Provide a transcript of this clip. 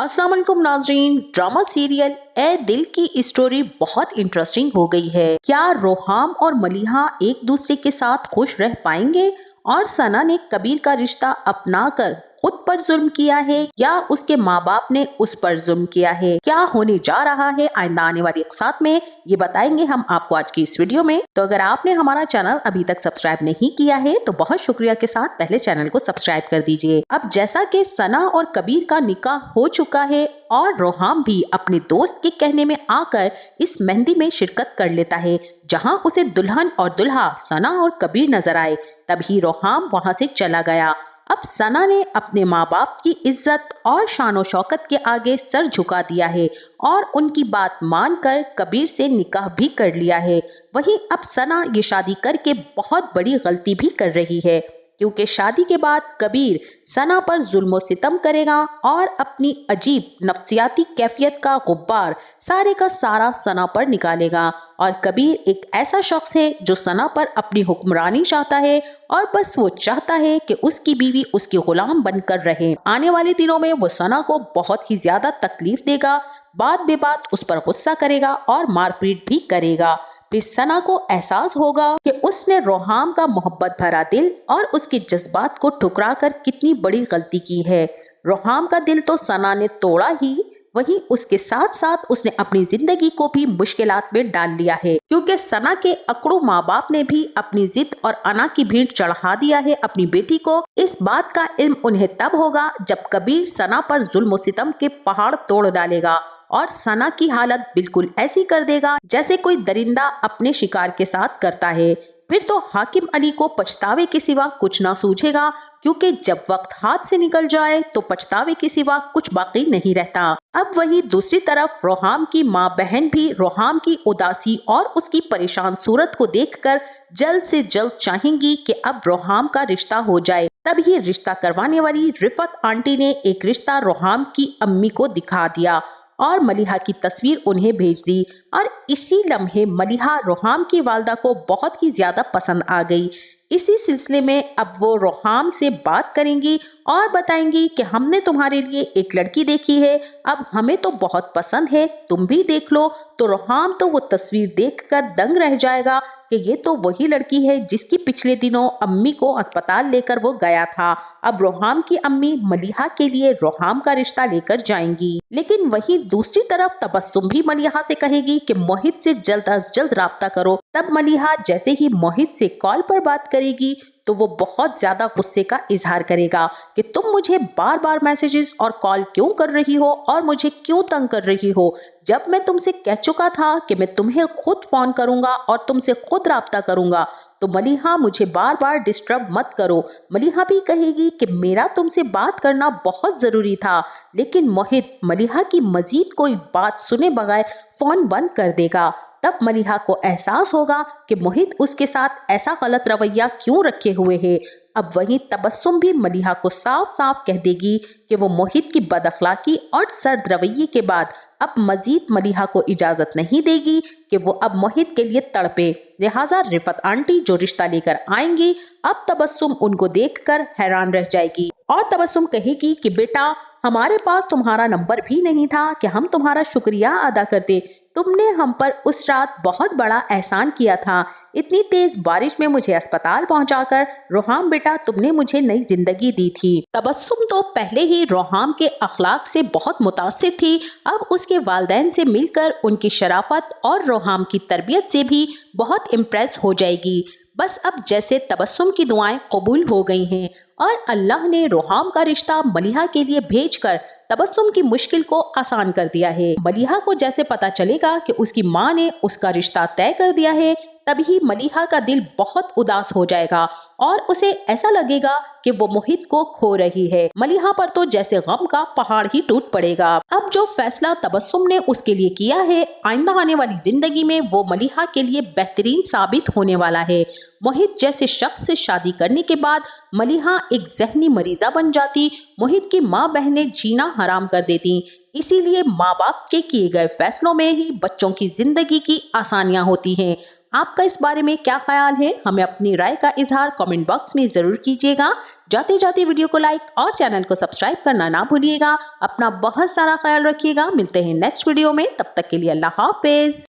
अस्सलाम वालेकुम नाजरीन। ड्रामा सीरियल ए दिल की स्टोरी बहुत इंटरेस्टिंग हो गई है। क्या रोहाम और मलिहा एक दूसरे के साथ खुश रह पाएंगे और सना ने कबीर का रिश्ता अपनाकर खुद पर जुल्म किया है या उसके माँ बाप ने उस पर जुल्म किया है? क्या होने जा रहा है आइंदा आने वाली इक़्सात में, ये बताएंगे हम आपको आज की इस वीडियो में। तो अगर आपने हमारा चैनल अभी तक सब्सक्राइब नहीं किया है तो बहुत शुक्रिया के साथ पहले चैनल को सब्सक्राइब कर दीजिए। अब जैसा कि सना और कबीर का निकाह हो चुका है और रोहाम भी अपने दोस्त के कहने में आकर इस मेहंदी में शिरकत कर लेता है, जहां उसे दुल्हन और दुल्हा सना और कबीर नजर आए, तभी रोहाम वहां से चला गया। अब सना ने अपने माँ बाप की इज्जत और शान और शौकत के आगे सर झुका दिया है और उनकी बात मानकर कबीर से निकाह भी कर लिया है। वहीं अब सना ये शादी करके बहुत बड़ी गलती भी कर रही है, क्योंकि शादी के बाद कबीर सना पर जुल्म सितम करेगा और अपनी अजीब नफ्सियाती कैफियत का गुब्बार सारे का सारा सना पर निकालेगा। और कबीर एक ऐसा शख्स है जो सना पर अपनी हुक्मरानी चाहता है और बस वो चाहता है कि उसकी बीवी उसकी गुलाम बनकर रहे। आने वाले दिनों में वो सना को बहुत ही ज्यादा तकलीफ देगा, बात बेबात उस पर गुस्सा करेगा और मारपीट भी करेगा। फिर सना को एहसास होगा कि उसने रोहाम का मोहब्बत भरा दिल और उसके जज्बात को ठुकराकर कितनी बड़ी गलती की है। रोहाम का दिल तो सना ने तोड़ा ही, वहीं उसके साथ साथ उसने अपनी जिंदगी को भी मुश्किलात में डाल लिया है, क्योंकि सना के अकड़ू माँ बाप ने भी अपनी जिद और अना की भीड़ चढ़ा दिया है अपनी बेटी को। इस बात का इल्म उन्हें तब होगा जब कबीर सना पर जुल्म सितम के पहाड़ तोड़ डालेगा और सना की हालत बिल्कुल ऐसी कर देगा जैसे कोई दरिंदा अपने शिकार के साथ करता है। फिर तो हाकिम अली को पछतावे के सिवा कुछ ना सूझेगा, क्योंकि जब वक्त हाथ से निकल जाए तो पछतावे के सिवा कुछ बाकी नहीं रहता। अब वही दूसरी तरफ रोहाम की माँ बहन भी रोहाम की उदासी और उसकी परेशान सूरत को देखकर जल्द से जल्द चाहेंगी कि अब रोहाम का रिश्ता हो जाए। तभी रिश्ता करवाने वाली रिफत आंटी ने एक रिश्ता रोहाम की अम्मी को दिखा दिया और मलिहा की तस्वीर उन्हें भेज दी और इसी लम्हे मलिहा रोहाम की वालदा को बहुत ही ज्यादा पसंद आ गई। इसी सिलसिले में अब वो रोहाम से बात करेंगी और बताएंगी कि हमने तुम्हारे लिए एक लड़की देखी है, अब हमें तो बहुत पसंद है, तुम भी देख लो। तो रोहाम तो वो तस्वीर देखकर दंग रह जाएगा कि ये तो वही लड़की है जिसकी पिछले दिनों अम्मी को अस्पताल लेकर वो गया था। अब रोहाम की अम्मी मलिहा के लिए रोहाम का रिश्ता लेकर जाएंगी, लेकिन वही दूसरी तरफ तबस्सुम भी मलिहा से कहेगी कि मोहित से जल्द अज जल्द राब्ता करो। तब मलिहा जैसे ही मोहित से कॉल पर बात करेगी तो वो बहुत ज्यादा गुस्से का इजहार करेगा कि तुम मुझे बार बार मैसेजेस और कॉल क्यों कर रही हो और मुझे क्यों तंग कर रही हो, जब मैं तुमसे कह चुका था कि मैं तुम्हें खुद फोन करूंगा और तुमसे खुद राब्ता करूंगा। तो मलिहा मुझे बार बार डिस्टर्ब मत करो। मलिहा भी कहेगी कि मेरा तुमसे बात करना बहुत जरूरी था, लेकिन मोहित मलिहा की मजीद कोई बात सुने बगैर फोन बंद कर देगा। तब मलिहा को एहसास होगा कि मोहित उसके साथ ऐसा गलत रवैया क्यों रखे हुए है। अब वहीं तबस्सुम भी मलिहा को साफ साफ कह देगी कि वो मोहित की बदअखलाकी और सर्द रवैये के बाद अब मजीद मलिहा को इजाजत नहीं देगी कि वो अब मोहित के लिए तड़पे। लिहाजा रिफत आंटी जो रिश्ता लेकर आएंगी, अब तबस्सुम उनको देखकर हैरान रह जाएगी और तबस्सुम कहेगी कि बेटा, हमारे पास तुम्हारा नंबर भी नहीं था कि हम तुम्हारा शुक्रिया अदा करते। तुमने हम पर उस रात बहुत बड़ा एहसान किया था। इतनी तेज बारिश में मुझे अस्पताल पहुंचाकर रोहाम बेटा तुमने मुझे नई जिंदगी दी थी। तबस्सुम तो पहले ही रोहाम के अखलाक से बहुत मुतासिर थी, अब उसके वालिदैन से मिलकर उनकी शराफत और रोहाम की तरबियत से भी बहुत इम्प्रेस हो जाएगी। बस अब जैसे तबस्सुम की दुआएं कबूल हो गई हैं और अल्लाह ने रोहाम का रिश्ता मलिहा के लिए भेजकर तबस्सुम की मुश्किल को आसान कर दिया है। मलिहा को जैसे पता चलेगा कि उसकी माँ ने उसका रिश्ता तय कर दिया है, तभी मलिहा का दिल बहुत उदास हो जाएगा और उसे ऐसा लगेगा कि वो मोहित को खो रही है। मलिहा पर तो जैसे गम का पहाड़ ही टूट पड़ेगा। अब जो फैसला तबस्सुम ने उसके लिए किया है, आइंदा आने वाली जिंदगी में वो मलिहा के लिए बेहतरीन साबित होने वाला है। मोहित जैसे शख्स से शादी करने के बाद मलिहा एक जहनी मरीजा बन जाती, मोहित की माँ बहनें जीना हराम कर देती। इसीलिए माँ बाप के किए गए फैसलों में ही बच्चों की जिंदगी की आसानियां होती हैं। आपका इस बारे में क्या ख्याल है? हमें अपनी राय का इजहार कमेंट बॉक्स में जरूर कीजिएगा। जाते जाते वीडियो को लाइक और चैनल को सब्सक्राइब करना ना भूलिएगा। अपना बहुत सारा ख्याल रखिएगा। मिलते हैं नेक्स्ट वीडियो में, तब तक के लिए अल्लाह हाफिज।